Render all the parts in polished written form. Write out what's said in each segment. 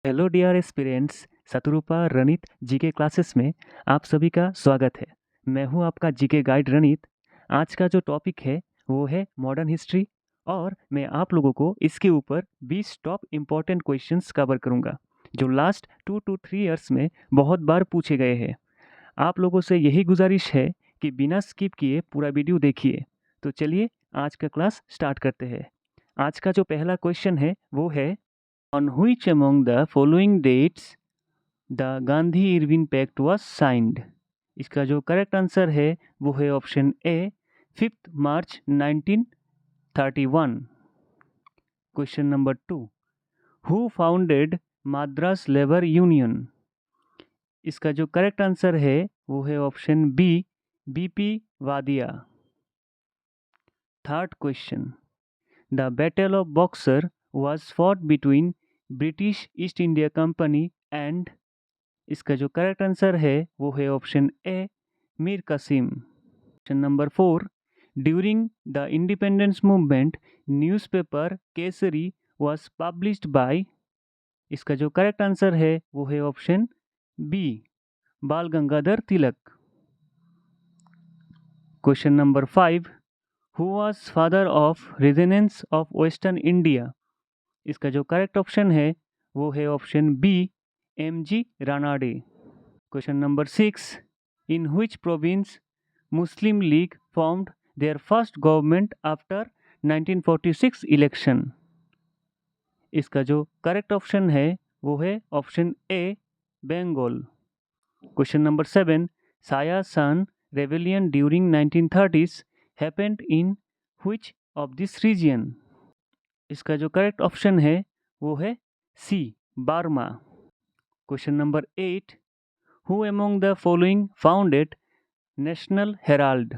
Hello dear aspirants, Shatrupa Ranit GK classes में आप सभी का स्वागत है। मैं हूं आपका जीके गाइड रणित। आज का जो टॉपिक है वो है मॉडर्न हिस्ट्री और मैं आप लोगों को इसके ऊपर 20 टॉप इम्पॉर्टेंट क्वेश्चंस कवर करूंगा जो लास्ट 2 to 3 इयर्स में बहुत बार पूछे गए हैं। आप लोगों से यही गुजारिश है कि बिना स्किप किए पूरा वीडियो देखिए। तो चलिए आज का क्लास स्टार्ट करते हैं। आज का जो पहला क्वेश्चन है वो है On which among the following dates the Gandhi Irwin pact was signed? इसका जो करेक्ट आंसर है वो है option A 5 March 1931। Question number 2, who founded Madras labour union? इसका जो करेक्ट आंसर है वो है option B B P Wadia. Third question, the battle of Buxar was fought between British East India Company and, इसका जो करेक्ट आंसर है वो है option A Mir Qasim. Question number 4, during the independence movement newspaper Kesari was published by, इसका जो करेक्ट आंसर है वो है option B Bal Gangadhar Tilak. Question number 5, who was father of renaissance of western India? इसका जो करेक्ट ऑप्शन है वो है option B M G Ranade. Question number 6, in which province Muslim League formed their first government after 1946 election? इसका जो correct option है वो है option A Bengal. Question number 7, Saya sun rebellion during 1930s happened in which of this region? इसका जो correct option है वो है C Burma. Question number 8, who among the following founded National Herald?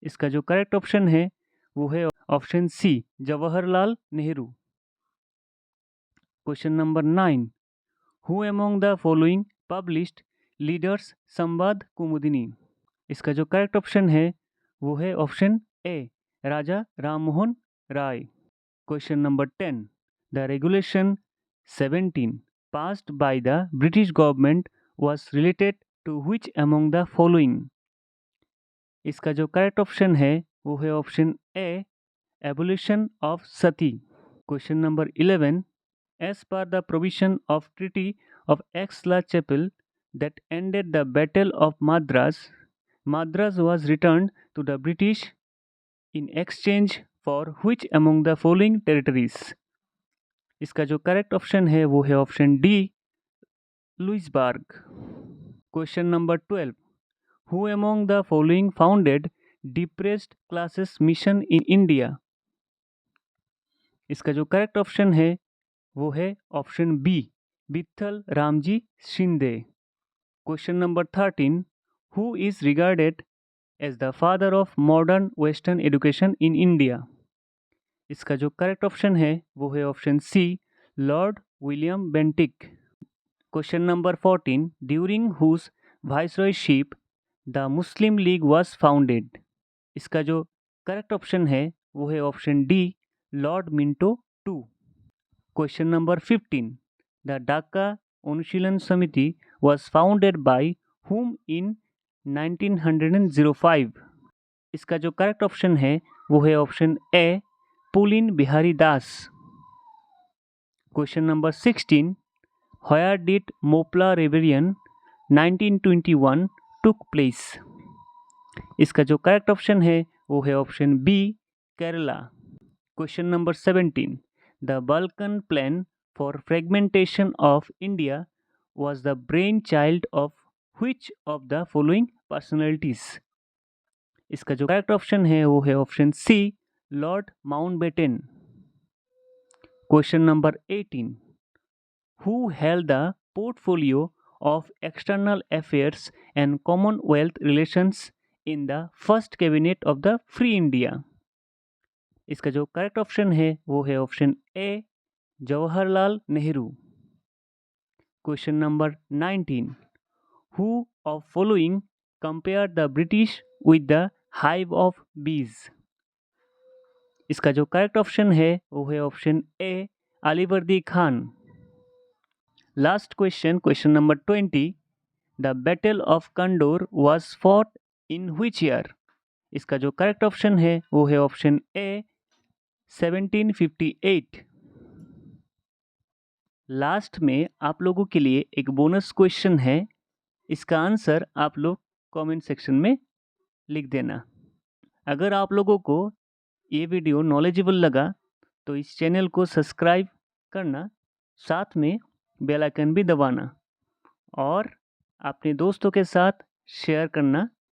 इसका जो करेक्ट ऑप्शन है वो है option C Jawaharlal Nehru. Question number 9, who among the following published leaders Sambad Kumudini? इसका जो करेक्ट ऑप्शन है वो है option A Raja Rammohan Roy. Question number 10, the regulation 17 passed by the British government was related to which among the following? इसका जो करेक्ट ऑप्शन है वो है option A abolition of sati. Question number 11, as per the provision of treaty of Aix la Chapelle that ended the battle of Madras, Madras was return to the British in exchange for which among the following territories? इसका जो correct option है वो है option D Louisbourg. Question number 12, Who among the following founded depressed classes mission in India? इसका जो correct option है वो है option B Vitthal Ramji Shinde. Question number 13, who is regarded as the father of modern western education in India? इसका जो correct option है वो है option C Lord William Bentinck. Question number 14, during whose viceroyship the Muslim League was founded? इसका जो correct option है वो है option D Lord Minto two. Question number 15, the Dhaka Anushilan Samiti was founded by whom इन 1905? इसका जो करेक्ट ऑप्शन है वो है option A Pulin Bihari Das. Question number 16, where did Moplah rebellion 1921 took place? इसका जो करेक्ट ऑप्शन है वो है option B Kerala. Question number 17, the Balkan plan for fragmentation of India was the brainchild of which of the following personalities? इसका जो correct option है वो है option C Lord Mountbatten. Question number 18, who held the portfolio of external affairs and commonwealth relations in the first cabinet of the free India? इसका जो correct option है वो है option A Jawaharlal Nehru. Question number 19, who of following compare the British with the hive of bees? इसका जो correct option है वो है option A Alivardi Khan. Last question, question number 20, the battle of Condore was fought in which year? इसका जो correct option है वो है ऑप्शन ए 1758। लास्ट में आप लोगों के लिए एक बोनस क्वेश्चन है, इसका आंसर आप लोग कमेंट सेक्शन में लिख देना। अगर आप लोगों को ये वीडियो नॉलेजेबल लगा तो इस चैनल को सब्सक्राइब करना, साथ में बेल आइकन भी दबाना और अपने दोस्तों के साथ शेयर करना